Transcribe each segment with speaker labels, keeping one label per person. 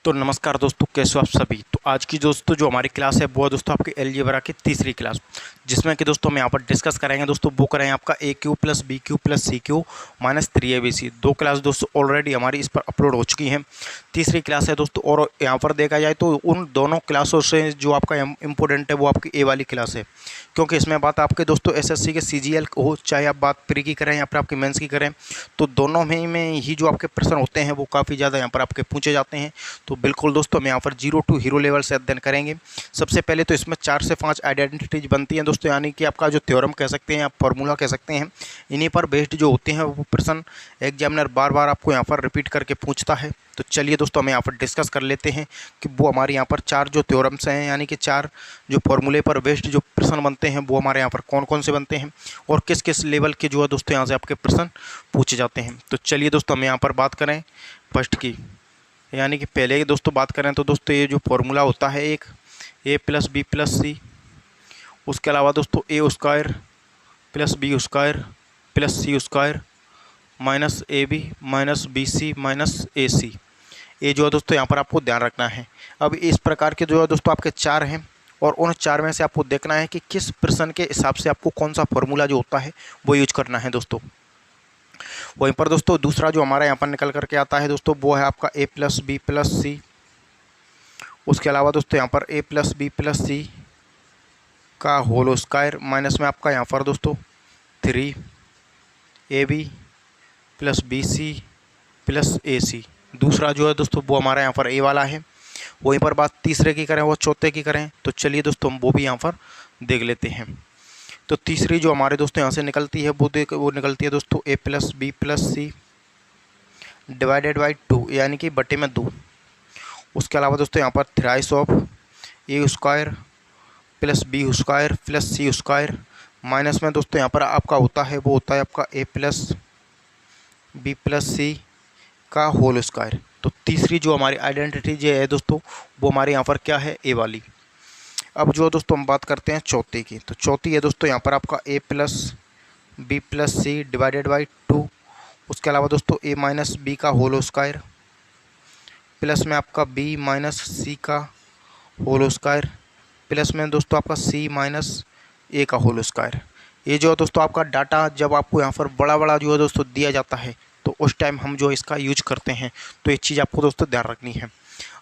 Speaker 1: तो नमस्कार दोस्तों, कैसे हो आप सभी। तो आज की दोस्तों जो हमारी क्लास है वो है दोस्तों आपकी अलजेब्रा की तीसरी क्लास, जिसमें कि दोस्तों हम यहाँ पर डिस्कस करेंगे दोस्तों वो करेंगे आपका A cube plus B cube plus C cube minus 3abc। दो क्लास दोस्तों ऑलरेडी हमारी इस पर अपलोड हो चुकी हैं। तीसरी क्लास है दोस्तों, और यहाँ पर देखा जाए तो उन दोनों क्लासों से जो आपका इम्पोर्टेंट है वो आपकी ए वाली क्लास है, क्योंकि इसमें बात आपके दोस्तों एसएससी के सीजीएल हो, चाहे आप बात प्री की करें या फिर आपकी मेंस की करें, तो दोनों में ही जो आपके प्रश्न होते हैं वो काफ़ी ज़्यादा यहाँ पर आपके पूछे जाते हैं। तो बिल्कुल दोस्तों हम यहाँ पर 0 to हीरो लेवल से अध्ययन करेंगे। सबसे पहले तो इसमें 4 से 5 आइडेंटिटीज बनती हैं दोस्तों, यानी कि आपका जो थ्योरम कह सकते हैं, आप फार्मूला कह सकते हैं। इन्हीं पर बेस्ड जो होते हैं वो प्रश्न एग्जामिनर बार बार आपको यहाँ पर रिपीट करके पूछता है। तो चलिए दोस्तों हम यहाँ पर डिस्कस कर लेते हैं कि वो हमारे यहाँ पर 4 जो थ्योरम्स हैं, यानी कि 4 जो फॉर्मूले पर बेस्ड जो प्रश्न बनते हैं वो हमारे यहाँ पर कौन कौन से बनते हैं और किस किस लेवल के जो है दोस्तों यहाँ से आपके प्रश्न पूछे जाते हैं। तो चलिए दोस्तों हम यहाँ पर बात करें फर्स्ट की, यानी कि पहले ही दोस्तों बात करें तो दोस्तों ये जो फॉर्मूला होता है एक A plus B plus C, उसके अलावा दोस्तों A square plus B square plus C square minus A B minus B C minus A C. ये जो है दोस्तों यहाँ पर आपको ध्यान रखना है। अब इस प्रकार के जो है दोस्तों आपके 4 हैं, और उन 4 में से आपको देखना है कि किस प्रश्न के हिसाब से आपको कौन सा फॉर्मूला जो होता है वो यूज करना है दोस्तों। वहीं पर दोस्तों दूसरा जो हमारा यहाँ पर निकल करके आता है दोस्तों वो है आपका A plus B plus C. उसके अलावा दोस्तों यहाँ पर ए प्लस बी प्लस सी का होल स्क्वायर माइनस में आपका यहाँ पर दोस्तों 3ab plus B C plus A C. दूसरा जो है दोस्तों वो हमारा यहाँ पर ए वाला है। वहीं पर बात तीसरे की करें वो चौथे की करें, तो चलिए दोस्तों हम वो भी यहाँ पर देख लेते हैं। तो तीसरी जो हमारे दोस्तों यहाँ से निकलती है वो निकलती है दोस्तों A plus B plus C divided by 2, यानी कि बटे में 2। उसके अलावा दोस्तों यहाँ पर thrice of a square plus B square plus C square minus में दोस्तों यहाँ पर आपका होता है वो होता है आपका ए प्लस बी प्लस सी का होल स्क्वायर। तो तीसरी जो हमारी आइडेंटिटी जो है दोस्तों वो हमारे यहाँ पर क्या है, ए वाली। अब जो दोस्तों हम बात करते हैं चौथे की, तो चौथी है दोस्तों यहाँ पर आपका A plus B plus C divided by 2। उसके अलावा दोस्तों ए माइनस बी का होल स्क्वायर प्लस में आपका बी माइनस सी का होल स्क्वायर प्लस में दोस्तों आपका सी माइनस ए का होल स्क्वायर। ये जो है दोस्तों आपका डाटा जब आपको यहाँ पर बड़ा बड़ा जो है दोस्तों दिया जाता है तो उस टाइम हम जो इसका यूज करते हैं, तो एक चीज़ आपको दोस्तों ध्यान रखनी है।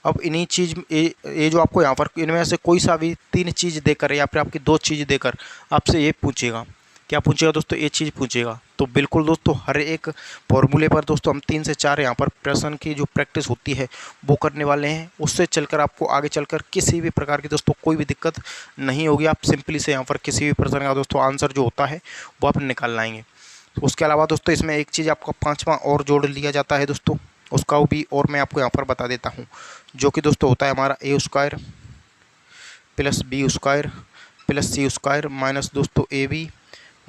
Speaker 1: अब इन्हीं चीज़ ये जो आपको यहाँ पर इनमें से कोई सा भी 3 चीज़ देकर या फिर आपकी 2 चीज़ देकर आपसे ये पूछेगा, क्या पूछेगा दोस्तों, ये चीज़ पूछेगा। तो बिल्कुल दोस्तों हर एक फॉर्मूले पर दोस्तों हम 3 से 4 यहाँ पर प्रश्न की जो प्रैक्टिस होती है वो करने वाले हैं। उससे चलकर आपको आगे चलकर किसी भी प्रकार की दोस्तों कोई भी दिक्कत नहीं होगी। आप सिंपली से यहाँ पर किसी भी प्रश्न का दोस्तों आंसर जो होता है वो आप निकाल लाएंगे। उसके अलावा दोस्तों इसमें एक चीज़ आपका 5वां और जोड़ लिया जाता है दोस्तों, उसका भी और मैं आपको यहाँ पर बता देता हूँ, जो कि दोस्तों होता है हमारा A square plus B square plus C square minus दोस्तों A B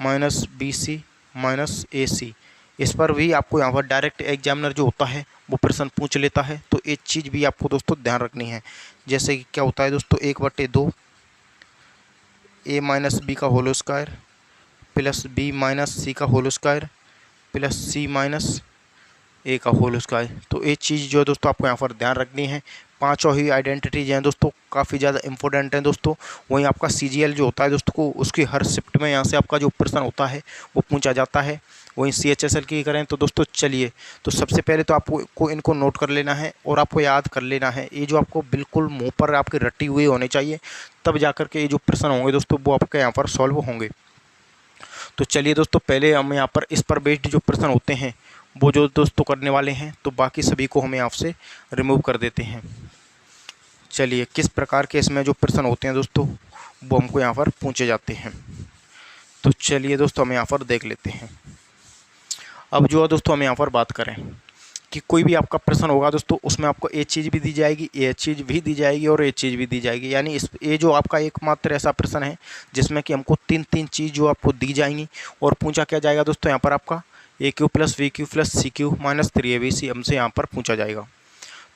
Speaker 1: minus B C minus A C. इस पर भी आपको यहाँ पर डायरेक्ट एग्जामिनर जो होता है वो प्रश्न पूछ लेता है। तो एक चीज़ भी आपको दोस्तों ध्यान रखनी है, जैसे कि क्या होता है दोस्तों 1/2 ए माइनस बी का whole square plus B minus C का whole square plus C minus A का होल स्क्वायर। तो एक चीज़ जो है दोस्तों आपको यहाँ पर ध्यान रखनी है। 5 ही आइडेंटिटीज हैं दोस्तों, काफ़ी ज़्यादा इंपॉर्टेंट हैं दोस्तों। वहीं आपका सीजीएल जो होता है दोस्तों को उसकी हर शिफ्ट में यहाँ से आपका जो प्रश्न होता है वो पूछा जाता है। वहीं सीएचएसएल की करें तो दोस्तों चलिए, तो सबसे पहले तो आपको इनको नोट कर लेना है और आपको याद कर लेना है। ये जो आपको बिल्कुल मुँह पर आपके रटी हुई होने चाहिए, तब जा कर के ये जो प्रश्न होंगे दोस्तों वो आपके यहाँ पर सॉल्व होंगे। तो चलिए दोस्तों पहले हम यहाँ पर इस पर बेस्ड जो प्रश्न होते हैं वो जो दोस्तों करने वाले हैं, तो बाकी सभी को हम यहाँ से रिमूव कर देते हैं। चलिए किस प्रकार के इसमें जो प्रश्न होते हैं दोस्तों वो हमको यहाँ पर पूछे जाते हैं, तो चलिए दोस्तों हम यहाँ पर देख लेते हैं। अब जो है दोस्तों हम यहाँ पर बात करें कि कोई भी आपका प्रश्न होगा दोस्तों उसमें आपको एक चीज़ भी दी जाएगी, ये चीज़ भी दी जाएगी और ये चीज़ भी दी जाएगी। यानी ये जो आपका एकमात्र ऐसा प्रश्न है जिसमें कि हमको 3 चीज़ जो आपको दी जाएंगी और पूछा क्या जाएगा दोस्तों यहाँ पर आपका A cube plus B cube plus C cube minus 3abc हमसे यहाँ पर पूछा जाएगा।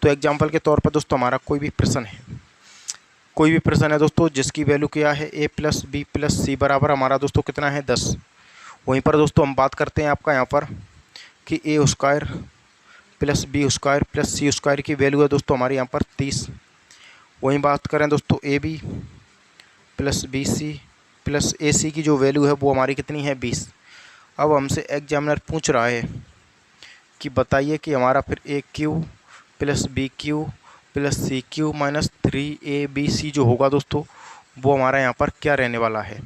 Speaker 1: तो एग्जाम्पल के तौर पर दोस्तों हमारा कोई भी प्रश्न है दोस्तों जिसकी वैल्यू क्या है ए प्लस बी प्लस सी बराबर हमारा दोस्तों कितना है 10। वहीं पर दोस्तों हम बात करते हैं आपका यहाँ पर कि A square plus B square plus C square की वैल्यू है दोस्तों हमारी यहाँ पर 30। वहीं बात करें दोस्तों A B plus B C plus A C की जो वैल्यू है वो हमारी कितनी है 20। अब हमसे एग्जामिनर पूछ रहा है कि बताइए कि हमारा फिर A cube plus B cube plus C cube minus 3ab जो होगा दोस्तों वो हमारा यहाँ पर क्या रहने वाला है।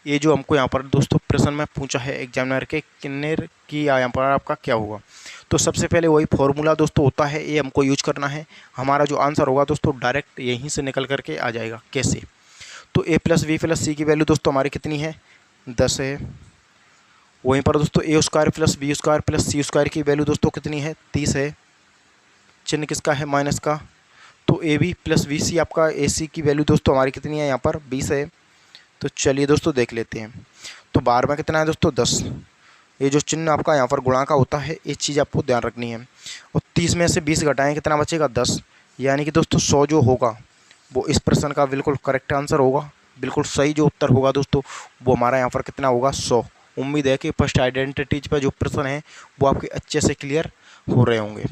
Speaker 1: ये जो हमको यहाँ पर दोस्तों प्रश्न में पूछा है एग्जामिनर के किन्नर की यहाँ पर आपका क्या होगा। तो सबसे पहले वही फॉर्मूला दोस्तों होता है, ये हमको यूज करना है। हमारा जो आंसर होगा दोस्तों डायरेक्ट यहीं से निकल करके आ जाएगा। कैसे? तो A plus B plus C की वैल्यू दोस्तों हमारी कितनी है 10 है। वहीं पर दोस्तों A square plus B square plus C square की वैल्यू दोस्तों कितनी है 30 है। चिन्ह किसका है माइनस का। तो a B plus B c आपका ए सी की वैल्यू दोस्तों हमारी कितनी है यहाँ पर 20 है। तो चलिए दोस्तों देख लेते हैं। तो 12 में कितना है दोस्तों 10। ये जो चिन्ह आपका यहाँ पर गुणा का होता है ये चीज़ आपको ध्यान रखनी है। और 30 में से 20 घटाएं कितना बचेगा 10। यानी कि दोस्तों 100 जो होगा वो इस प्रश्न का बिल्कुल करेक्ट आंसर होगा। बिल्कुल सही जो उत्तर होगा दोस्तों वो हमारा यहाँ पर कितना होगा 100। उम्मीद है कि फर्स्ट आइडेंटिटीज पर जो प्रश्न है वो आपके अच्छे से क्लियर हो रहे होंगे।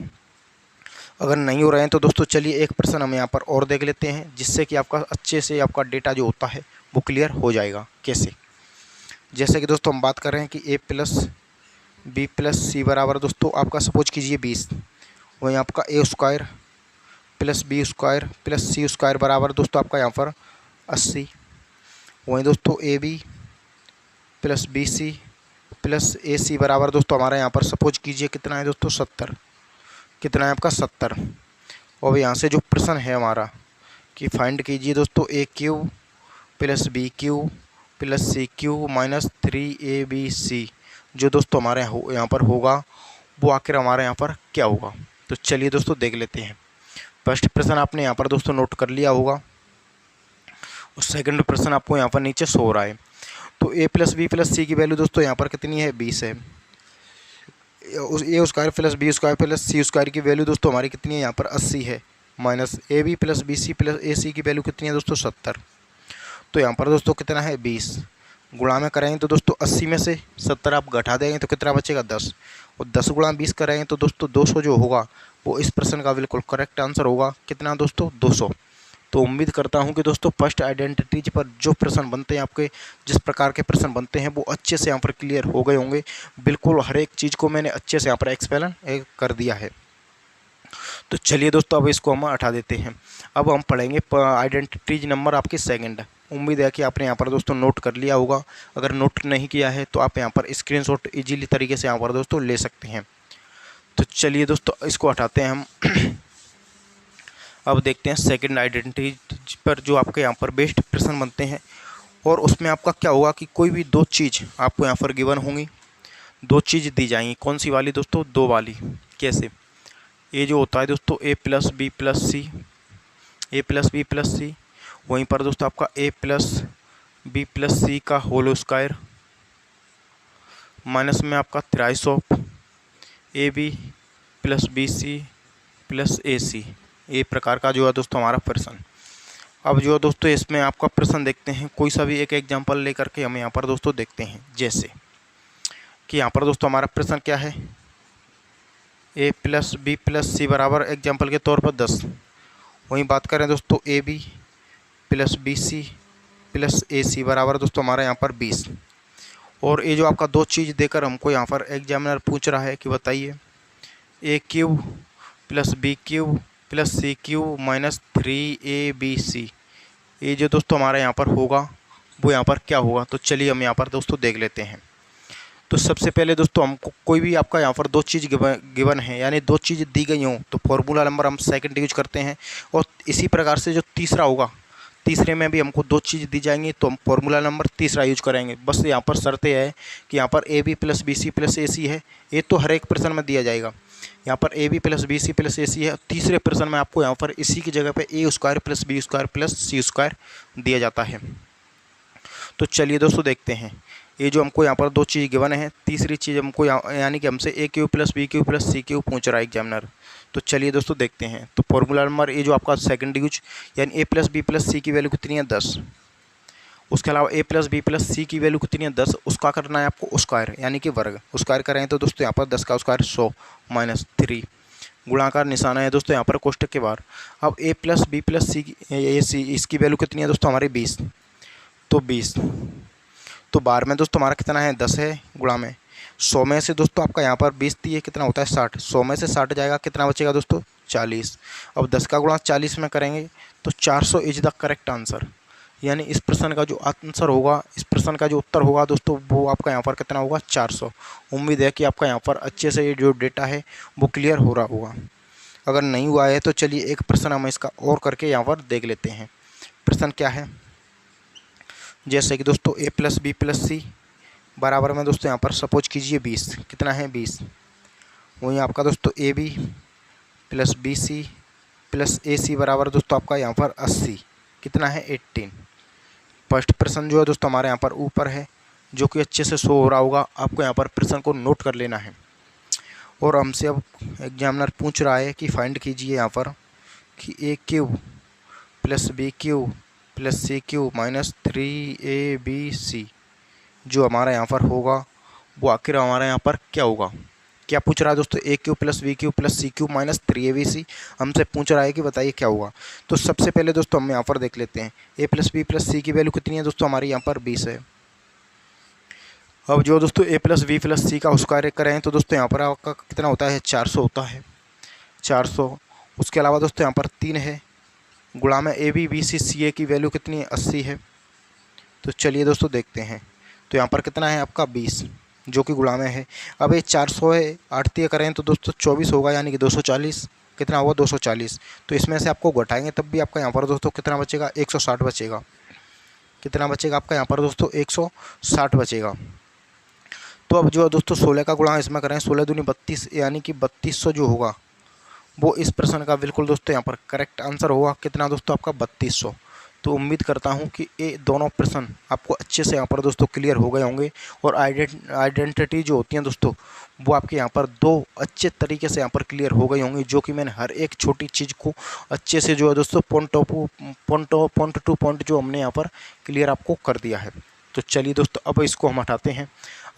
Speaker 1: अगर नहीं हो रहे हैं तो दोस्तों चलिए एक प्रश्न हम यहाँ पर और देख लेते हैं, जिससे कि आपका अच्छे से आपका डेटा जो होता है वो क्लियर हो जाएगा। कैसे? जैसे कि दोस्तों हम बात कर रहे हैं कि A plus B plus C बराबर दोस्तों आपका सपोज कीजिए 20। वहीं आपका A square plus B square plus C square बराबर दोस्तों आपका यहाँ पर 80। वहीं दोस्तों A B plus B C plus A C बराबर दोस्तों हमारा यहाँ पर सपोज कीजिए कितना है दोस्तों 70। कितना है आपका 70। और यहाँ से जो प्रश्न है हमारा कि फाइंड कीजिए दोस्तों A cube plus B cube plus C cube minus 3ab जो दोस्तों हमारे यहाँ पर होगा वो आखिर हमारे यहाँ पर क्या होगा। तो चलिए दोस्तों देख लेते हैं। फर्स्ट प्रश्न आपने यहाँ पर दोस्तों नोट कर लिया होगा और सेकंड प्रश्न आपको यहाँ पर नीचे शो हो रहा है। तो A plus B plus C की वैल्यू दोस्तों यहाँ पर कितनी है 20 है। A square plus B square plus C square की वैल्यू दोस्तों हमारी कितनी है यहाँ पर 80 है। Minus A B plus B C plus A C की वैल्यू कितनी है दोस्तों 70। तो यहाँ पर दोस्तों कितना है 20। गुणा में करेंगे तो दोस्तों 80 में से 70 आप घटा देंगे तो कितना बचेगा 10। और 10 गुणा 20 करेंगे तो दोस्तों 200 जो होगा वो इस प्रश्न का बिल्कुल करेक्ट आंसर होगा। कितना दोस्तों 200। तो उम्मीद करता हूं कि दोस्तों फर्स्ट आइडेंटिटीज पर जो प्रश्न बनते हैं आपके जिस प्रकार के प्रश्न बनते हैं वो अच्छे से यहाँ पर क्लियर हो गए होंगे। बिल्कुल हर एक चीज़ को मैंने अच्छे से यहाँ पर एक्सप्लेन कर दिया है। तो चलिए दोस्तों अब इसको हम हटा देते हैं। अब हम पढ़ेंगे आइडेंटिटीज नंबर आपकी सेकंड। उम्मीद है कि आपने यहाँ पर दोस्तों नोट कर लिया होगा। अगर नोट नहीं किया है तो आप यहाँ पर स्क्रीनशॉट इजीली तरीके से यहाँ पर दोस्तों ले सकते हैं। तो चलिए दोस्तों इसको हटाते हैं हम। अब देखते हैं सेकंड आइडेंटिटी पर जो आपके यहाँ पर बेस्ट प्रश्न बनते हैं। और उसमें आपका क्या होगा कि कोई भी दो चीज़ आपको यहाँ पर गिवन होंगी, दो चीज़ दी जाएंगी। कौन सी वाली दोस्तों? दो वाली। कैसे? ये जो होता है दोस्तों A plus B plus C, A plus B plus C, वहीं पर दोस्तों आपका ए प्लस बी प्लस सी का होल स्क्वायर माइनस में आपका thrice of A B plus B C plus A C. ये प्रकार का जो है दोस्तों हमारा प्रश्न। अब जो है दोस्तों इसमें आपका प्रश्न देखते हैं, कोई सा भी एक एग्जांपल लेकर के हम यहाँ पर दोस्तों देखते हैं। जैसे कि यहाँ पर दोस्तों हमारा प्रश्न क्या है, ए प्लस बी प्लस सी बराबर एग्जांपल के तौर पर 10। वहीं बात करें दोस्तों A B plus B C plus A C बराबर दोस्तों हमारा यहाँ पर 20। और ये जो आपका दो चीज़ देकर हमको यहाँ पर एग्जामिनर पूछ रहा है कि बताइए A cube plus B cube plus C cube minus 3ab। ये जो दोस्तों हमारा यहाँ पर होगा वो यहाँ पर क्या होगा। तो चलिए हम यहाँ पर दोस्तों देख लेते हैं। तो सबसे पहले दोस्तों हमको कोई भी आपका यहाँ पर दो चीज़ गिवन है, यानी दो चीज़ दी गई हों तो फॉर्मूला नंबर हम सेकंड यूज करते हैं। और इसी प्रकार से जो तीसरा होगा, तीसरे में भी हमको दो चीज़ दी जाएंगी तो हम फॉर्मूला नंबर तीसरा यूज करेंगे। बस यहाँ पर शर्त है कि यहाँ पर A B plus B C plus A C है, ये तो हर एक प्रश्न में दिया जाएगा। यहाँ पर A B plus B C plus A C है। तीसरे प्रश्न में आपको यहाँ पर इसी की जगह पे A square plus B square plus C square दिया जाता है। तो चलिए दोस्तों देखते हैं। ये जो हमको यहाँ पर दो चीज़ गिवन है, तीसरी चीज़ हमको यानी कि हमसे A cube plus B cube plus C cube पूछ रहा है एग्जामिनर। तो चलिए दोस्तों देखते हैं। तो फॉर्मूला नंबर ये जो आपका सेकंड यूज, यानी ए प्लस बी प्लस सी की वैल्यू कितनी है 10। उसके अलावा ए प्लस बी प्लस सी की वैल्यू कितनी है 10, उसका करना है आपको स्क्वायर यानी कि वर्ग। स्क्वायर करें तो दोस्तों यहाँ पर 10 का स्क्वायर 100 माइनस 3 गुणाकार निशाना है दोस्तों यहाँ पर कोष्टक के बाहर। अब a plus B plus C ए सी इसकी वैल्यू कितनी है दोस्तों हमारी 20, तो 20 तो बार में दोस्तों हमारा कितना है 10 है गुणा में 100 में से दोस्तों आपका यहाँ पर 20 दिए कितना होता है 60, 100 में से 60 जाएगा कितना बचेगा दोस्तों 40। अब 10 का गुणा 40 में करेंगे तो 400 इज द करेक्ट आंसर। यानी इस प्रश्न का जो आंसर होगा, इस प्रश्न का जो उत्तर होगा दोस्तों वो आपका यहाँ पर कितना होगा 400। उम्मीद है कि आपका यहाँ पर अच्छे से ये जो डेटा है वो क्लियर हो रहा होगा। अगर नहीं हुआ है तो चलिए एक प्रश्न हम इसका और करके यहाँ पर देख लेते हैं। प्रश्न क्या है, जैसे कि दोस्तों a plus B plus C बराबर में दोस्तों यहाँ पर सपोज कीजिए 20, कितना है 20। वहीं आपका दोस्तों A B plus B C plus A C बराबर दोस्तों आपका यहाँ पर 80, कितना है 18। फर्स्ट प्रश्न जो है दोस्तों हमारे यहाँ पर ऊपर है, जो कि अच्छे से शो हो रहा होगा। आपको यहाँ पर प्रश्न को नोट कर लेना है। और हमसे अब एग्जामिनर पूछ रहा है कि फाइंड कीजिए यहाँ पर कि A cube plus B cube plus C cube minus 3ab जो हमारा यहाँ पर होगा वो आखिर हमारा यहाँ पर क्या होगा। क्या पूछ रहा है दोस्तों, A cube plus B cube plus C cube minus 3ab हमसे पूछ रहा है कि बताइए क्या होगा। तो सबसे पहले दोस्तों हम यहाँ पर देख लेते हैं ए प्लस बी प्लस सी की वैल्यू कितनी है दोस्तों हमारी यहाँ पर 20 है। अब जो दोस्तों ए प्लस बी प्लस सी का स्क्वायर करें तो दोस्तों यहाँ पर आपका कितना होता है 400 होता है 400। उसके अलावा दोस्तों यहाँ पर 3 है गुणा में ए बी बी सी सी ए की वैल्यू कितनी है 80 है। तो चलिए दोस्तों देखते हैं, तो यहाँ पर कितना है आपका 20 जो कि गुणा में है। अब ये 400 है 8 करें तो दोस्तों 24 होगा यानी कि 240, कितना होगा 240। तो इसमें से आपको घटाएंगे तब भी आपका यहाँ पर दोस्तों कितना बचेगा 160 बचेगा। कितना बचेगा आपका यहाँ पर दोस्तों 160 बचेगा। तो अब जो है दोस्तों 16 का गुणा इसमें करें 16 दूनी 32 यानी कि 3200 जो होगा वो इस प्रश्न का बिल्कुल दोस्तों यहाँ पर करेक्ट आंसर होगा। कितना दोस्तों आपका 3200। तो उम्मीद करता हूँ कि ये दोनों प्रश्न आपको अच्छे से यहाँ पर दोस्तों क्लियर हो गए होंगे। और आइडेंटिटी जो होती हैं दोस्तों वो आपके यहाँ पर दो अच्छे तरीके से यहाँ पर क्लियर हो गई होंगी, जो कि मैंने हर एक छोटी चीज़ को अच्छे से जो है दोस्तों पॉइंट टू पॉइंट जो हमने यहाँ पर क्लियर आपको कर दिया है। तो चलिए दोस्तों अब इसको हम हटाते हैं।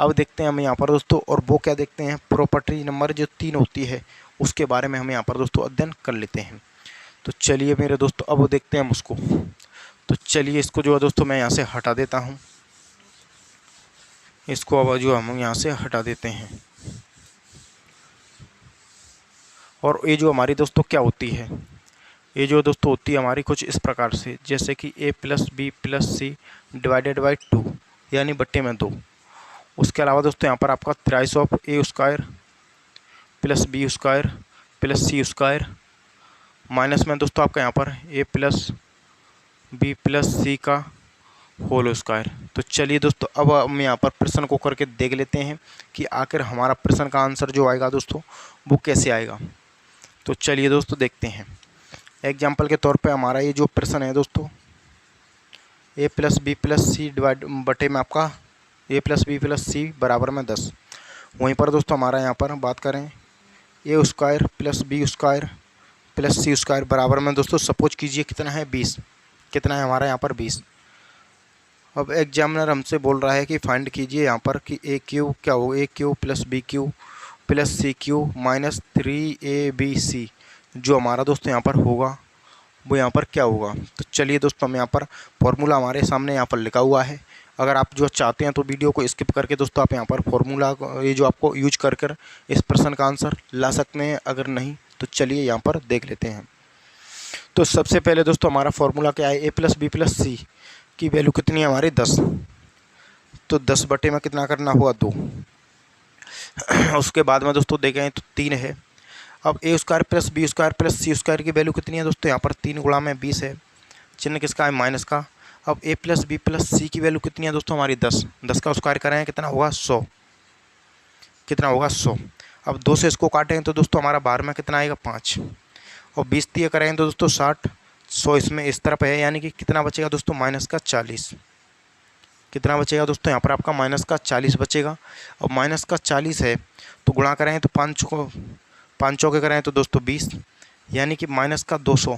Speaker 1: अब देखते हैं हम यहाँ पर दोस्तों, और वो क्या देखते हैं प्रॉपर्टी नंबर जो 3 होती है उसके बारे में हम यहाँ पर दोस्तों अध्ययन कर लेते हैं। तो चलिए मेरे दोस्तों अब देखते हैं हम उसको। तो चलिए इसको जो है दोस्तों मैं यहाँ से हटा देता हूँ, इसको अब जो हम यहाँ से हटा देते हैं। और ये जो हमारी दोस्तों क्या होती है, ये जो दोस्तों होती है हमारी कुछ इस प्रकार से, जैसे कि a plus B plus C divided by 2 यानी बट्टे में 2। उसके अलावा दोस्तों यहाँ पर आपका thrice of a square plus B square plus C square minus में दोस्तों आपका यहाँ पर a प्लस बी प्लस सी का होल स्क्वायर। तो चलिए दोस्तों अब हम यहाँ पर प्रश्न को करके देख लेते हैं कि आखिर हमारा प्रश्न का आंसर जो आएगा दोस्तों वो कैसे आएगा। तो चलिए दोस्तों देखते हैं। एग्जाम्पल के तौर पे हमारा ये जो प्रश्न है दोस्तों A plus B plus C divide बटे में आपका A plus B plus C बराबर में 10। वहीं पर दोस्तों हमारा यहाँ पर बात करें A square plus B square plus C square बराबर में दोस्तों सपोज कीजिए कितना है 20। कितना है हमारा यहाँ पर 20। अब एग्जामिनर हमसे बोल रहा है कि फाइंड कीजिए यहाँ पर कि ए क्यू क्या होगा, A cube plus B cube plus C cube minus 3ab जो हमारा दोस्तों यहाँ पर होगा वो यहाँ पर क्या होगा। तो चलिए दोस्तों हम यहाँ पर फॉर्मूला हमारे सामने यहाँ पर लिखा हुआ है। अगर आप जो चाहते हैं तो वीडियो को स्किप करके दोस्तों आप यहाँ पर फॉर्मूला ये जो आपको यूज कर कर इस प्रश्न का आंसर ला सकते हैं, अगर नहीं तो चलिए यहाँ पर देख लेते हैं। तो सबसे पहले दोस्तों हमारा फॉर्मूला क्या है, ए प्लस बी प्लस सी की वैल्यू कितनी है हमारी 10। तो 10 बटे में कितना करना हुआ 2। उसके बाद में दोस्तों देखें तो 3 है। अब A square plus B square plus C square की वैल्यू कितनी है दोस्तों यहाँ पर 3 गुणा में 20 है, चिन्ह किसका है माइनस का। अब ए प्लस बी प्लस सी की वैल्यू कितनी है दोस्तों हमारी 10, 10 का स्क्वायर करें कितना होगा 100, कितना होगा 100। अब 2 से इसको काटेंगे तो दोस्तों हमारा बाहर में कितना आएगा 5, और 20 दिए करेंगे तो दोस्तों 60, 100 इसमें इस तरफ है यानी कि कितना बचेगा दोस्तों माइनस का 40। कितना बचेगा दोस्तों यहाँ पर आपका माइनस का 40 बचेगा। और माइनस का 40 है तो गुणा करेंगे तो 5 चौके करें तो दोस्तों 20 यानी कि माइनस का 200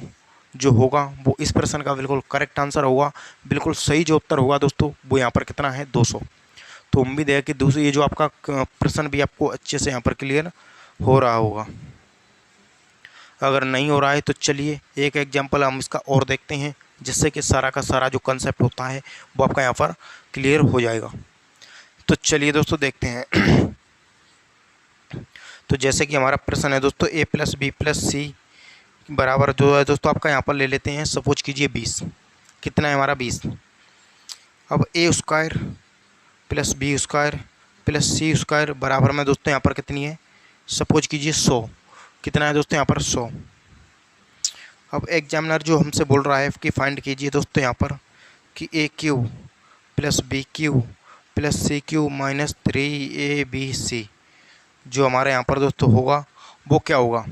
Speaker 1: जो होगा वो इस प्रश्न का बिल्कुल करेक्ट आंसर होगा। बिल्कुल सही जो उत्तर होगा दोस्तों वो यहाँ पर कितना है 200। तो उम्मीद है कि दूसरी ये जो आपका प्रश्न भी आपको अच्छे से यहाँ पर क्लियर हो रहा होगा। अगर नहीं हो रहा है तो चलिए एक एग्जाम्पल हम इसका और देखते हैं, जिससे कि सारा का सारा जो कंसेप्ट होता है वो आपका यहाँ पर क्लियर हो जाएगा। तो चलिए दोस्तों देखते हैं। तो जैसे कि हमारा प्रश्न है दोस्तों a plus B plus C बराबर जो है दोस्तों आपका यहाँ पर ले लेते हैं, सपोज कीजिए 20। कितना है हमारा 20। अब A square plus B square plus C square बराबर में दोस्तों यहाँ पर कितनी है, सपोज कीजिए 100। कितना है दोस्तों यहाँ पर 100। अब एग्जामिनर जो हमसे बोल रहा है कि फाइंड कीजिए दोस्तों यहाँ पर कि A cube plus B cube plus C cube minus 3ab जो हमारे यहाँ पर दोस्तों होगा वो क्या होगा।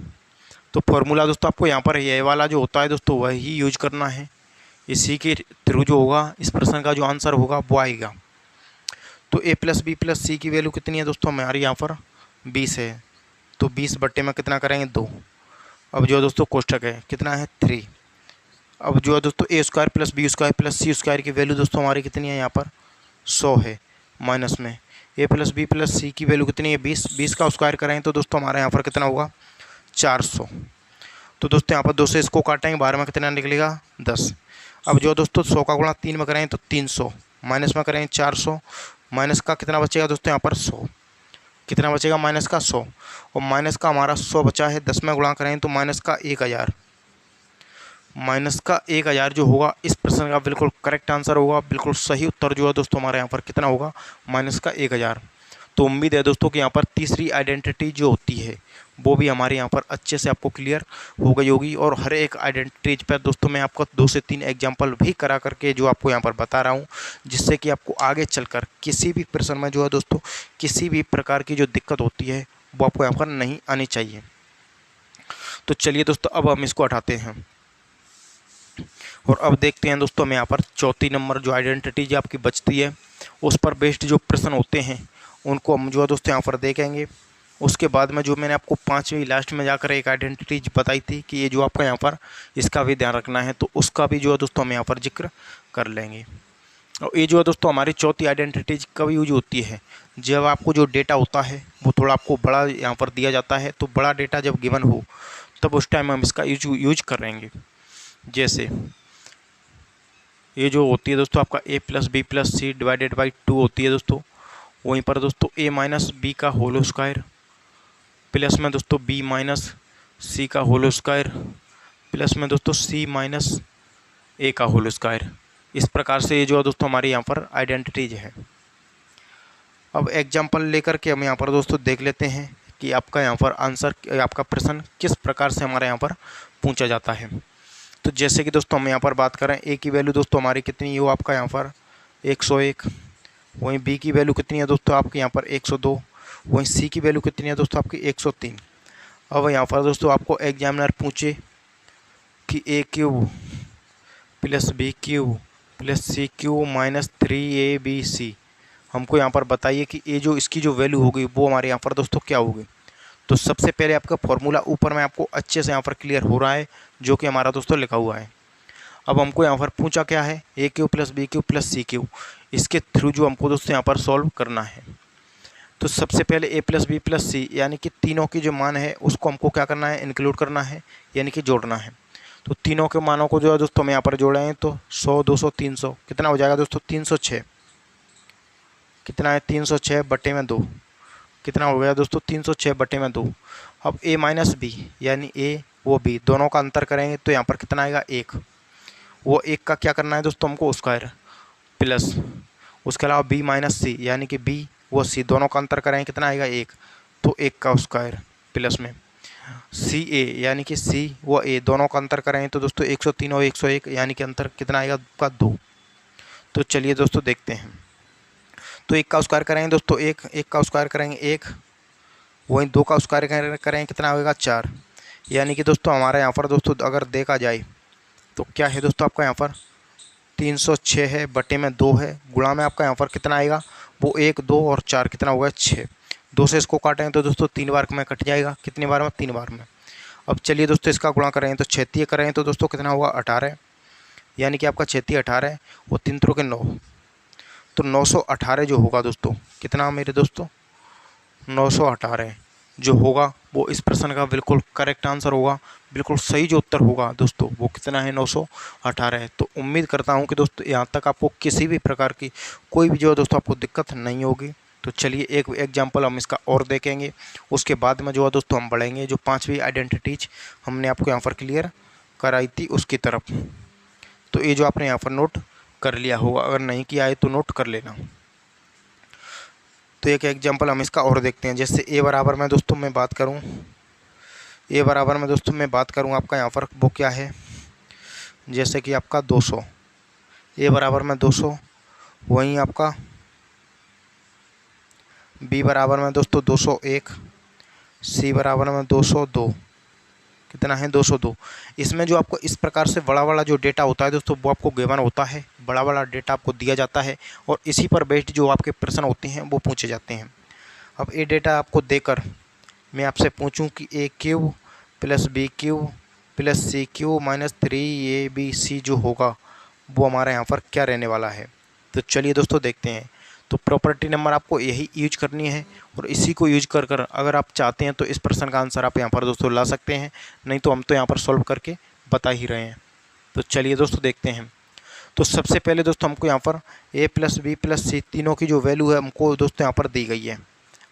Speaker 1: तो फॉर्मूला दोस्तों आपको यहाँ पर ये वाला जो होता है दोस्तों वही यूज करना है। इसी के थ्रू जो होगा इस प्रश्न का जो आंसर होगा वो आएगा। तो a plus B plus C की वैल्यू कितनी है दोस्तों हमारी यहाँ पर 20 है। तो 20 बट्टे में कितना करेंगे 2। अब जो दोस्तों कोष्टक है कितना है 3। अब जो है दोस्तों A square plus B square plus C square की वैल्यू दोस्तों हमारी कितनी है यहाँ पर 100 है। माइनस में ए प्लस बी प्लस सी की वैल्यू कितनी है 20। 20 का स्क्वायर करेंगे तो दोस्तों हमारे यहाँ पर कितना होगा 400। तो दोस्तों यहाँ पर 2 से इसको काटेंगे, 12 में कितना निकलेगा 10। अब जो दोस्तों 100 का गुणा 3 में करेंगे तो 300, माइनस में करेंगे 400, माइनस का कितना बचेगा दोस्तों यहाँ पर 100। कितना बचेगा माइनस का 100, और माइनस का हमारा 100 बचा है, 10 में गुणा करेंगे तो माइनस का 1000। माइनस का 1000 जो होगा इस प्रश्न का बिल्कुल करेक्ट आंसर होगा। बिल्कुल सही उत्तर जो है दोस्तों हमारे यहाँ पर कितना होगा माइनस का 1000। तो उम्मीद है दोस्तों कि यहाँ पर तीसरी आइडेंटिटी जो होती है वो भी हमारे यहाँ पर अच्छे से आपको क्लियर हो गई होगी। और हर एक आइडेंटिटीज पर दोस्तों मैं आपको 2 से 3 एग्जाम्पल भी करा करके जो आपको यहाँ पर बता रहा हूँ, जिससे कि आपको आगे चलकर किसी भी प्रश्न में जो है दोस्तों किसी भी प्रकार की जो दिक्कत होती है वो आपको यहाँ पर नहीं आनी चाहिए। तो चलिए दोस्तों अब हम इसको हटाते हैं और अब देखते हैं दोस्तों हमें यहाँ पर चौथी नंबर जो आइडेंटिटी जो आपकी बचती है उस पर बेस्ड जो प्रश्न होते हैं उनको हम जो है दोस्तों यहाँ पर देखेंगे। उसके बाद में जो मैंने आपको 5वीं लास्ट में जाकर एक आइडेंटिटी बताई थी कि ये जो आपका यहाँ पर इसका भी ध्यान रखना है, तो उसका भी जो है दोस्तों हम यहाँ पर जिक्र कर लेंगे। और ये जो है दोस्तों हमारी चौथी आइडेंटिटी कब यूज होती है, जब आपको जो डेटा होता है वो थोड़ा आपको बड़ा यहाँ पर दिया जाता है। तो बड़ा डेटा जब गिवन हो तब उस टाइम हम इसका यूज करेंगे। जैसे ये जो होती है दोस्तों आपका a plus B plus C divided by 2 होती है दोस्तों, वहीं पर दोस्तों a माइनस बी का होल स्क्वायर प्लस में दोस्तों b माइनस सी का होल स्क्वायर प्लस में दोस्तों c माइनस a का होल स्क्वायर। इस प्रकार से ये जो है दोस्तों हमारी यहाँ पर आइडेंटिटीज है। अब एग्जाम्पल लेकर के हम यहाँ पर दोस्तों देख लेते हैं कि आपका यहाँ पर आंसर आपका प्रश्न किस प्रकार से हमारे यहाँ पर पूछा जाता है। तो जैसे कि दोस्तों हम यहाँ पर बात करें a की वैल्यू दोस्तों हमारी कितनी है वो आपका यहाँ पर 101, वहीं b की वैल्यू कितनी है दोस्तों आपके यहाँ पर 102, वहीं c की वैल्यू कितनी है दोस्तों आपकी 103। अब यहाँ पर दोस्तों आपको एग्जामिनर पूछे कि a cube plus B cube plus C cube minus 3ab, हमको यहाँ पर बताइए कि ये जो इसकी जो वैल्यू होगी वो हमारे यहाँ पर दोस्तों क्या होगी। तो सबसे पहले आपका फॉर्मूला ऊपर में आपको अच्छे से यहाँ पर क्लियर हो रहा है, जो कि हमारा दोस्तों लिखा हुआ है। अब हमको यहाँ पर पूछा क्या है a cube plus B cube plus C cube, इसके थ्रू जो हमको दोस्तों यहाँ पर सॉल्व करना है। तो सबसे पहले a प्लस बी प्लस सी यानी कि तीनों की जो मान है उसको हमको क्या करना है इंक्लूड करना है, यानी कि जोड़ना है। तो तीनों के मानों को जो है दोस्तों हम यहाँ पर जोड़े हैं तो 100 200 300 कितना हो जाएगा दोस्तों 306। कितना है 306 बटे में 2, कितना हो गया दोस्तों 306 बटे में 2। अब a माइनस बी यानी a वो b दोनों का अंतर करेंगे तो यहाँ पर कितना आएगा 1। वो 1 का क्या करना है दोस्तों हमको स्क्वायर प्लस उसके अलावा b माइनस सी यानी कि b वो c दोनों का अंतर करेंगे कितना आएगा 1, तो 1 का स्क्वायर प्लस में सी ए यानी कि c वो a दोनों का अंतर करेंगे तो दोस्तों 103 और 101 यानी कि अंतर कितना आएगा आपका 2। तो चलिए दोस्तों देखते हैं। तो 1 का स्क्वायर करेंगे दोस्तों 1 का स्क्वायर करेंगे 1, वहीं 2 का स्क्वायर करेंगे कितना होगा 4, यानी कि दोस्तों हमारे यहाँ पर दोस्तों अगर देखा जाए तो क्या है दोस्तों आपका यहाँ पर 306 है बटे में 2 है, गुणा में आपका यहाँ पर कितना आएगा वो 1 2 और 4 कितना होगा 6। 2 से इसको काटेंगे तो दोस्तों 3 बार में कट जाएगा, कितनी बार में 3 बार में। अब चलिए दोस्तों इसका गुणा करेंगे तो 36 करेंगे तो दोस्तों कितना होगा 18, यानी कि आपका 36 18 है वो 3 त्रों के 9, तो 918 जो होगा दोस्तों कितना मेरे दोस्तों 918 जो होगा वो इस प्रश्न का बिल्कुल करेक्ट आंसर होगा। बिल्कुल सही जो उत्तर होगा दोस्तों वो कितना है, 918 है। तो उम्मीद करता हूँ कि दोस्तों यहाँ तक आपको किसी भी प्रकार की कोई भी जो है दोस्तों आपको दिक्कत नहीं होगी। तो चलिए एक एग्जाम्पल हम इसका और देखेंगे, उसके बाद में जो है दोस्तों हम बढ़ेंगे जो 5वीं आइडेंटिटीज हमने आपको यहाँ पर क्लियर कराई थी उसकी तरफ। तो ये जो आपने यहाँ पर नोट कर लिया होगा, अगर नहीं किया है तो नोट कर लेना। तो एक एग्जांपल हम इसका और देखते हैं। जैसे ए बराबर में दोस्तों मैं बात करूं, ए बराबर में दोस्तों मैं बात करूं आपका यहाँ पर वो क्या है, जैसे कि आपका 200, ए बराबर में 200, वहीं आपका बी बराबर में दोस्तों 201, सी बराबर में 202, कितना है 202। इसमें जो आपको इस प्रकार से बड़ा वाला जो डेटा होता है दोस्तों वो आपको गिवन होता है, बड़ा वाला डेटा आपको दिया जाता है और इसी पर बेस्ड जो आपके प्रश्न होते हैं वो पूछे जाते हैं। अब ये डेटा आपको देकर मैं आपसे पूछूं कि A cube plus B cube plus C cube minus 3ab जो होगा वो हमारा यहाँ पर क्या रहने वाला है। तो चलिए दोस्तों देखते हैं। तो प्रॉपर्टी नंबर आपको यही यूज करनी है और इसी को यूज कर कर अगर आप चाहते हैं तो इस प्रश्न का आंसर आप यहाँ पर दोस्तों ला सकते हैं, नहीं तो हम तो यहाँ पर सॉल्व करके बता ही रहे हैं। तो चलिए दोस्तों देखते हैं। तो सबसे पहले दोस्तों हमको यहाँ पर ए प्लस बी प्लस सी तीनों की जो वैल्यू है हमको दोस्तों यहाँ पर दी गई है।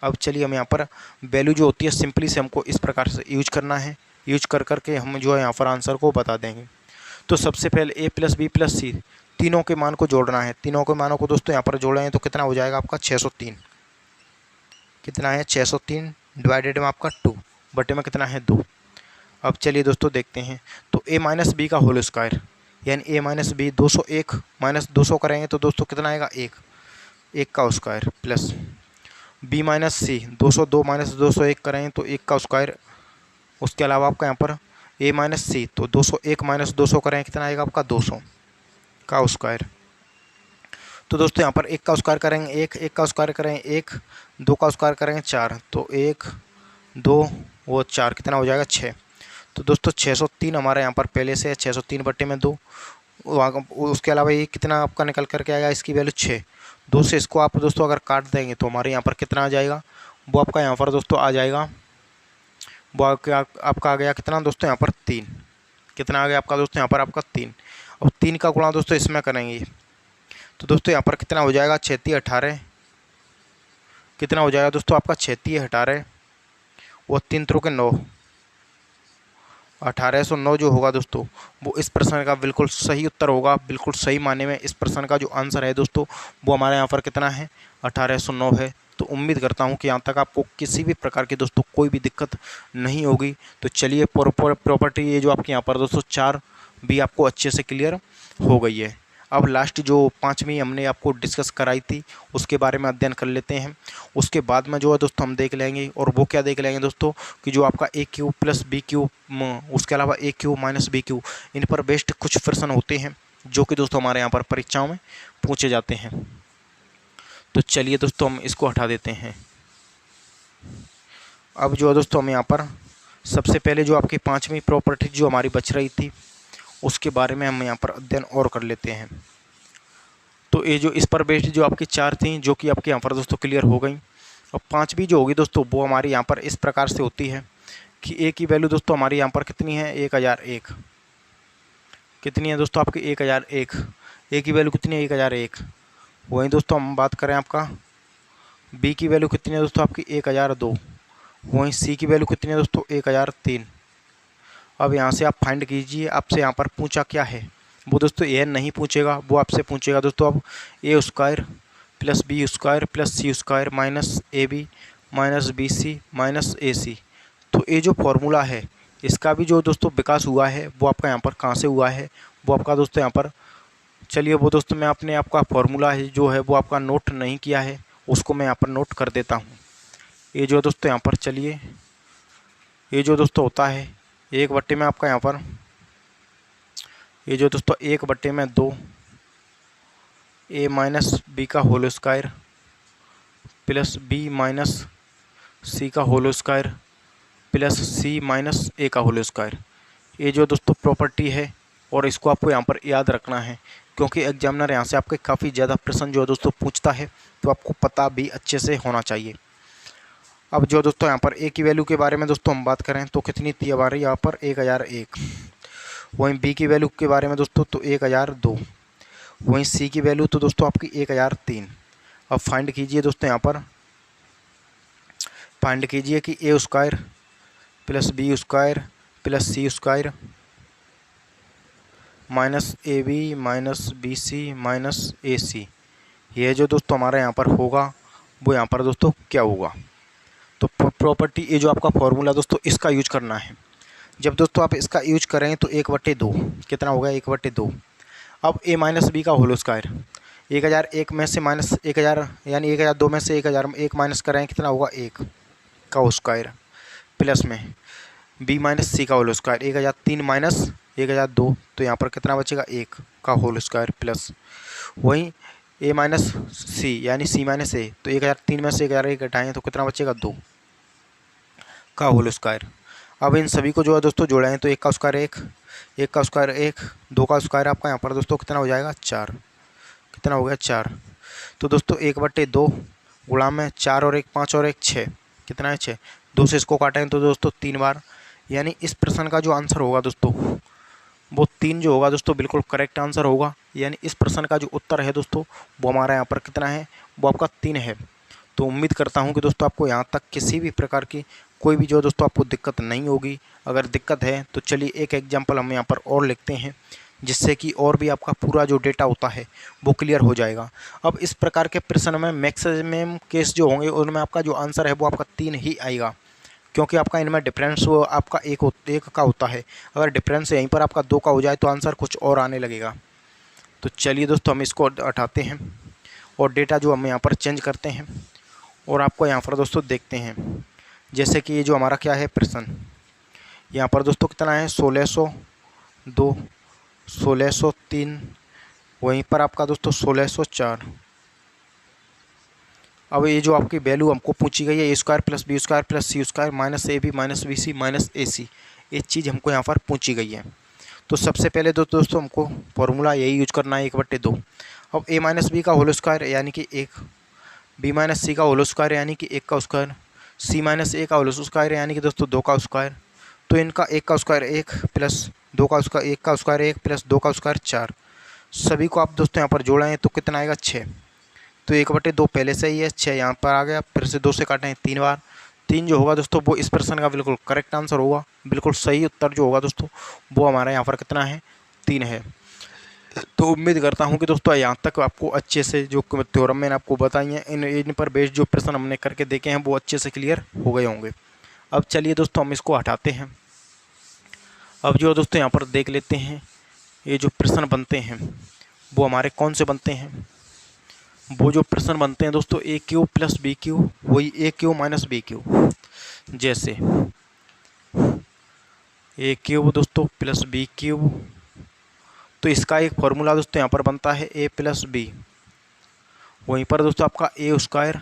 Speaker 1: अब चलिए हम यहाँ पर वैल्यू जो होती है सिंपली से हमको इस प्रकार से यूज करना है, यूज कर करके हम जो है यहाँ पर आंसर को बता देंगे। तो सबसे पहले ए प्लस बी प्लस सी तीनों के मान को जोड़ना है। तीनों के मानों को दोस्तों यहाँ पर जोड़ेंगे तो कितना हो जाएगा आपका 603, कितना है 603 डिवाइडेड में आपका 2 बटे में कितना है 2। अब चलिए दोस्तों देखते हैं। तो ए माइनस बी का होल स्क्वायर यानी ए माइनस बी 201 माइनस 200 करेंगे तो दोस्तों कितना आएगा 1 का स्क्वायर प्लस बी माइनस सी 202 माइनस 201 करेंगे तो 1 का स्क्वायर। उसके अलावा आपका यहाँ पर ए माइनस सी तो 201 माइनस 200 करेंगे कितना आएगा आपका 200 का स्क्वायर। तो दोस्तों यहाँ पर 1 का स्क्वायर करेंगे 1 का स्क्वायर करेंगे 1, 2 का स्क्वायर करेंगे 4, तो 1 2 वो 4 कितना हो जाएगा 6। तो दोस्तों 603 हमारे यहाँ पर पहले से है, 603 बटे में 2। उसके अलावा ये कितना आपका निकल करके आएगा, इसकी वैल्यू 6। 2 से इसको आप दोस्तों अगर काट देंगे तो हमारे यहाँ पर कितना आ जाएगा, वो आपका यहाँ पर दोस्तों आ जाएगा, वो आपका आ गया कितना दोस्तों यहाँ पर 3। कितना आ गया आपका दोस्तों यहाँ पर आपका 3। और 3 का गुणा दोस्तों इसमें करेंगे तो दोस्तों यहाँ पर कितना हो जाएगा 36 18, कितना हो जाएगा दोस्तों आपका 36 18 और 3 3 के 9, 1809 जो होगा दोस्तों वो इस प्रश्न का बिल्कुल सही उत्तर होगा। बिल्कुल सही माने में इस प्रश्न का जो आंसर है दोस्तों वो हमारे यहाँ पर कितना है 1809 है। तो उम्मीद करता हूँ कि यहाँ तक आपको किसी भी प्रकार की दोस्तों कोई भी दिक्कत नहीं होगी। तो चलिए प्रॉपर्टी ये जो आपके यहाँ पर दोस्तों 4 भी आपको अच्छे से क्लियर हो गई है। अब लास्ट जो 5वीं हमने आपको डिस्कस कराई थी उसके बारे में अध्ययन कर लेते हैं। उसके बाद में जो है दोस्तों हम देख लेंगे, और वो क्या देख लेंगे दोस्तों कि जो आपका A cube plus B Q, उसके अलावा ए क्यू माइनस बी क्यू, इन पर बेस्ड कुछ प्रश्न होते हैं जो कि दोस्तों हमारे यहाँ पर परीक्षाओं में पूछे जाते हैं। तो चलिए दोस्तों हम इसको हटा देते हैं। अब जो है दोस्तों हम यहाँ पर सबसे पहले जो आपकी 5वीं प्रॉपर्टी जो हमारी बच रही थी उसके बारे में हम यहाँ पर अध्ययन और कर लेते हैं। तो ये जो इस पर बेस्ड जो आपकी 4 थी जो कि आपके यहाँ पर दोस्तों क्लियर हो गई। और 5वीं जो होगी दोस्तों वो हमारी यहाँ पर इस प्रकार से होती है कि ए की वैल्यू दोस्तों हमारी यहाँ पर कितनी है 1001, कितनी है दोस्तों आपकी 1001, ए की वैल्यू कितनी है 1001। वहीं दोस्तों हम बात करें आपका बी की वैल्यू कितनी है दोस्तों आपकी 1002, वहीं सी की वैल्यू कितनी है दोस्तों 1003। अब यहाँ से आप फाइंड कीजिए, आपसे यहाँ पर पूछा क्या है, वो दोस्तों ए नहीं पूछेगा, वो आपसे पूछेगा दोस्तों अब A square plus B square plus C square minus A B minus B C minus A C. तो ये जो फॉर्मूला है इसका भी जो दोस्तों विकास हुआ है वो आपका यहाँ पर कहाँ से हुआ है, वो आपका दोस्तों यहाँ पर, चलिए वो दोस्तों मैं अपने आपका फॉर्मूला है जो है वो आपका नोट नहीं किया है उसको मैं यहाँ पर नोट कर देता हूँ। ये जो दोस्तों यहाँ पर चलिए ये जो दोस्तों होता है 1 बट्टे में आपका यहाँ पर ये जो दोस्तों 1 बट्टे में 2 ए माइनस बी का whole square plus B minus C का whole square plus C minus A का होल स्क्वायर। ये जो दोस्तों प्रॉपर्टी है और इसको आपको यहाँ पर याद रखना है क्योंकि एग्जामिनर यहाँ से आपके काफ़ी ज़्यादा प्रश्न जो है दोस्तों पूछता है, तो आपको पता भी अच्छे से होना चाहिए। अब जो दोस्तों यहाँ पर ए की वैल्यू के बारे में दोस्तों हम बात करें तो कितनी थी हमारी यहाँ पर 1001। वहीं बी की वैल्यू के बारे में दोस्तों तो 1002। वहीं सी की वैल्यू तो दोस्तों आपकी 1003। अब फाइंड कीजिए दोस्तों, यहाँ पर फाइंड कीजिए कि A square plus B square plus C square minus A B minus B C minus A C, ये जो दोस्तों हमारा यहाँ पर होगा वो यहाँ पर दोस्तों क्या होगा। तो प्रॉपर्टी ये जो आपका फॉर्मूला दोस्तों इसका यूज करना है। जब दोस्तों आप इसका यूज करें तो 1/2 कितना होगा 1/2। अब ए माइनस बी का होल स्क्वायर, 1001 में से माइनस 1000 यानी 1002 में से 1001 माइनस करें कितना होगा 1 का होल स्क्वायर, प्लस में बी माइनस सी का होल स्क्वायर 1003 माइनस 1002, तो यहाँ पर कितना बचेगा 1 का होल स्क्वायर प्लस वहीं ए माइनस सी यानी सी माइनस ए, तो 1003 में से 1001 घटाएँ तो कितना बचेगा 2 का होल स्क्वायर। अब इन सभी को जो है दोस्तों जोड़ें तो 1 का स्क्वायर 1, 1 का स्क्वायर 1, 2 का स्क्वायर आपका यहाँ पर दोस्तों कितना हो जाएगा 4, कितना हो गया 4। तो दोस्तों 1/2 गुणा में 4 और 1 5 और 1 6, कितना है 6। 2 से इसको काटें तो दोस्तों 3 बार, यानी इस प्रश्न का जो आंसर होगा दोस्तों वो 3 जो होगा दोस्तों बिल्कुल करेक्ट आंसर होगा। यानी इस प्रश्न का जो उत्तर है दोस्तों वो हमारा यहाँ पर कितना है, वो आपका 3 है। तो उम्मीद करता हूँ कि दोस्तों आपको यहाँ तक किसी भी प्रकार की कोई भी जो दोस्तों आपको दिक्कत नहीं होगी। अगर दिक्कत है तो चलिए एक एग्जाम्पल हम यहाँ पर और लिखते हैं, जिससे कि और भी आपका पूरा जो डेटा होता है वो क्लियर हो जाएगा। अब इस प्रकार के प्रश्न में मैक्सिमम केस जो होंगे उनमें आपका जो आंसर है वो आपका 3 ही आएगा, क्योंकि आपका इनमें डिफरेंस वो आपका एक का होता है। अगर डिफरेंस यहीं पर आपका 2 का हो जाए तो आंसर कुछ और आने लगेगा। तो चलिए दोस्तों हम इसको हटाते हैं और डेटा जो हम यहाँ पर चेंज करते हैं और आपको यहाँ पर दोस्तों देखते हैं। जैसे कि ये जो हमारा क्या है प्रश्न, यहाँ पर दोस्तों कितना है 1602, 1603, वहीं पर आपका दोस्तों 1604। अब ये जो आपकी वैल्यू हमको पूछी गई है A square plus B square plus C square minus A B minus B C minus A C, ये चीज़ हमको यहाँ पर पूछी गई है। तो सबसे पहले दोस्तों हमको फॉर्मूला यही यूज करना है 1/2। अब ए माइनस बी का होल स्क्वायर यानी कि 1, बी माइनस सी का होल स्क्वायर यानी कि 1 का स्क्वायर, सी माइनस ए का होल स्क्वायर यानी कि दोस्तों 2 का स्क्वायर। तो इनका 1 का स्क्वायर 1 प्लस 2 का स्क्वायर 1 का स्क्वायर 1 प्लस 2 का स्क्वायर 4, सभी को आप दोस्तों यहाँ पर जोड़ें तो कितना आएगा 6। तो 1/2 पहले से ही है, 6 यहाँ पर आ गया, फिर से 2 से काटें 3 बार। 3 जो होगा दोस्तों वो इस प्रश्न का बिल्कुल करेक्ट आंसर होगा। बिल्कुल सही उत्तर जो होगा दोस्तों वो हमारा यहाँ पर कितना है 3 है। तो उम्मीद करता हूँ कि दोस्तों यहाँ तक आपको अच्छे से जो थ्योरम मैंने आपको बताई हैं इन पर बेस्ड जो प्रश्न हमने करके देखे हैं वो अच्छे से क्लियर हो गए होंगे। अब चलिए दोस्तों हम इसको हटाते हैं। अब जो दोस्तों यहाँ पर देख लेते हैं ये जो प्रश्न बनते हैं वो हमारे कौन से बनते हैं। वो जो प्रश्न बनते हैं दोस्तों A cube plus B Q, वही ए क्यू माइनस बी क्यू। जैसे ए क्यूब दोस्तों प्लस बी क्यूब, तो इसका एक फॉर्मूला दोस्तों यहाँ पर बनता है ए प्लस बी। वहीं पर दोस्तों आपका A square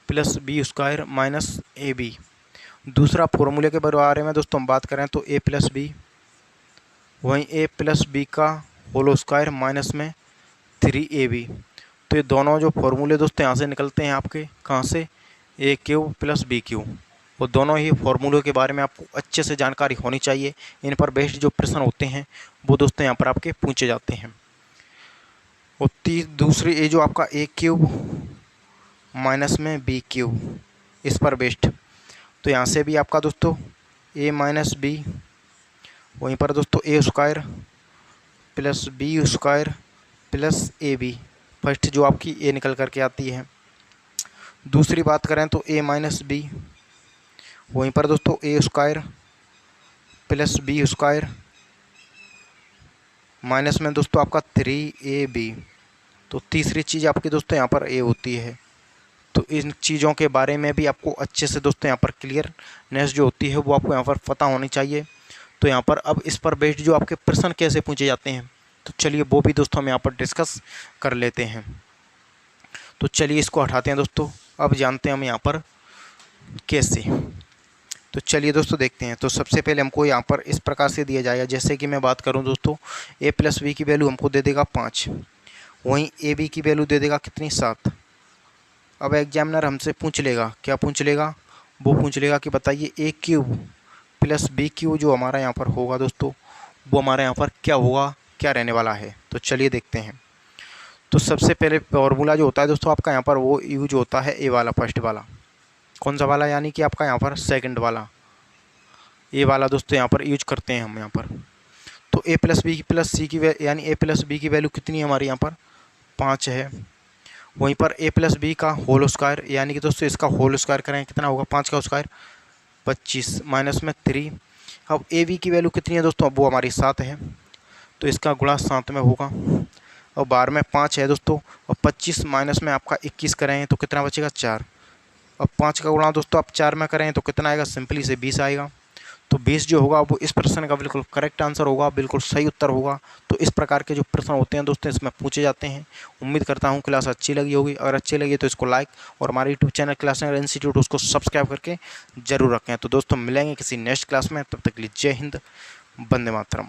Speaker 1: plus B square minus A B. दूसरा फॉर्मूले के बारे में दोस्तों हम बात करें तो ए प्लस बी, वहीं ए प्लस बी का होल स्क्वायर माइनस में 3ab। तो ये दोनों जो फॉर्मूले दोस्तों यहाँ से निकलते हैं आपके कहाँ से, ए क्यूब प्लस बी क्यूब। वो दोनों ही फॉर्मूलों के बारे में आपको अच्छे से जानकारी होनी चाहिए। इन पर बेस्ड जो प्रश्न होते हैं वो दोस्तों यहाँ पर आपके पूछे जाते हैं। और दूसरी ये जो आपका ए क्यूब माइनस में बी क्यूब, इस पर बेस्ड तो यहाँ से भी आपका दोस्तों ए माइनस बी, वहीं पर दोस्तों A square plus B square plus A B, first जो आपकी ए निकल करके आती है। दूसरी बात करें तो ए माइनस बी, वहीं पर दोस्तों A square plus B square minus में दोस्तों आपका 3ab। तो तीसरी चीज़ आपकी दोस्तों यहाँ पर ए होती है। तो इन चीज़ों के बारे में भी आपको अच्छे से दोस्तों यहाँ पर क्लियरनेस जो होती है वो आपको यहाँ पर पता होनी चाहिए। तो यहाँ पर अब इस पर बेस्ड जो आपके प्रश्न कैसे पूछे जाते हैं तो चलिए वो भी दोस्तों हम यहाँ पर डिस्कस कर लेते हैं। तो चलिए इसको हटाते हैं दोस्तों। अब जानते हैं हम यहाँ पर कैसे। तो चलिए दोस्तों देखते हैं। तो सबसे पहले हमको यहाँ पर इस प्रकार से दिया जाएगा, जैसे कि मैं बात करूँ दोस्तों ए प्लस बी की वैल्यू हमको दे देगा 5, वहीं ए बी की वैल्यू दे देगा कितनी 7। अब एग्जामिनर हमसे पूछ लेगा, क्या पूछ लेगा, वो पूछ लेगा कि बताइए A cube plus B cube जो हमारा यहाँ पर होगा दोस्तों, वो हमारे यहाँ पर क्या होगा, क्या रहने वाला है। तो चलिए देखते हैं। तो सबसे पहले फॉर्मूला जो होता है दोस्तों आपका यहाँ पर वो यूज होता है ए वाला, फर्स्ट वाला। कौन सा वाला, यानी कि आपका यहाँ पर सेकंड वाला, ए वाला दोस्तों यहाँ पर यूज करते हैं हम यहाँ पर। तो A plus B plus C की यानी ए प्लस बी की वैल्यू कितनी है हमारी यहाँ पर 5 है। वहीं पर ए प्लस बी का होल स्क्वायर, यानी कि दोस्तों इसका होल स्क्वायर करें कितना होगा, 5 का स्क्वायर 25 माइनस में 3। अब ए बी की वैल्यू कितनी है दोस्तों, अब वो हमारी 7 है, तो इसका गुणा 7 में होगा। और 12 में 5 है दोस्तों, और 25 माइनस में आपका 21 करें तो कितना बचेगा 4। अब 5 का गुणा दोस्तों आप 4 में करें तो कितना आएगा, सिंपली से 20 आएगा। तो 20 जो होगा वो इस प्रश्न का बिल्कुल करेक्ट आंसर होगा, बिल्कुल सही उत्तर होगा। तो इस प्रकार के जो प्रश्न होते हैं दोस्तों इसमें पूछे जाते हैं। उम्मीद करता हूँ क्लास अच्छी लगी होगी, अगर अच्छी लगी तो इसको लाइक और हमारे यूट्यूब चैनल क्लास इंस्टीट्यूट उसको सब्सक्राइब करके जरूर रखें। तो दोस्तों मिलेंगे किसी नेक्स्ट क्लास में, तब तक के लिए जय हिंद, वंदे मातरम।